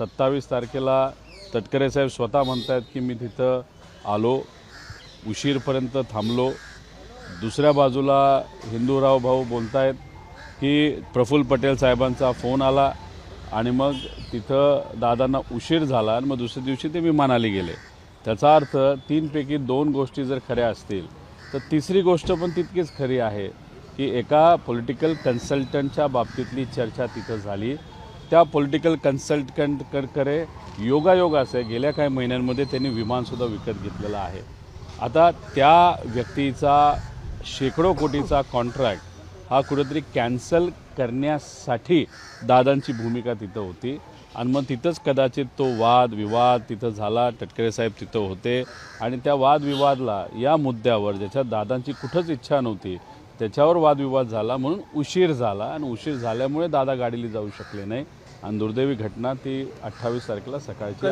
27 तारखेला तटकरे साहेब स्वतः म्हणतात की मी तिथं आलो, उशीरपर्यंत थांबलो। दुसऱ्या बाजूला हिंदूराव भाऊ बोलतायत की प्रफुल्ल पटेल साहेबांचा फोन आला आणि मग तिथं दादांना उशीर झाला आणि मग दुसऱ्या दिवशी ते विमानाला गेले। त्याचा अर्थ 3 पैकी 2 गोष्टी जर खऱ्या असतील तर तिसरी गोष्ट पण तितकीच खरी आहे की एका पॉलिटिकल कन्सल्टंटच्या बाबतीतली चर्चा तिथं झाली। त्या पॉलिटिकल कन्सल्टंटकडे योगायोग असे गेल्या काही महिन्यांमध्ये त्यांनी विमानसुद्धा विकत घेतलेलं आहे। आता त्या व्यक्तीचा शेकडो कोटीचा कॉन्ट्रॅक्ट हा कुठेतरी कॅन्सल करण्यासाठी दादांची भूमिका तिथं होती आणि मग तिथंच कदाचित तो वादविवाद तिथं झाला। तटकरे साहेब तिथं होते आणि त्या वादविवादला या मुद्द्यावर ज्याच्यात दादांची कुठंच इच्छा नव्हती त्याच्यावर वादविवाद झाला, म्हणून उशीर झाला आणि उशीर झाल्यामुळे दादा गाडीला जाऊ शकले नाही आणि दुर्दैवी घटना ती 28 तारखेला सकाळची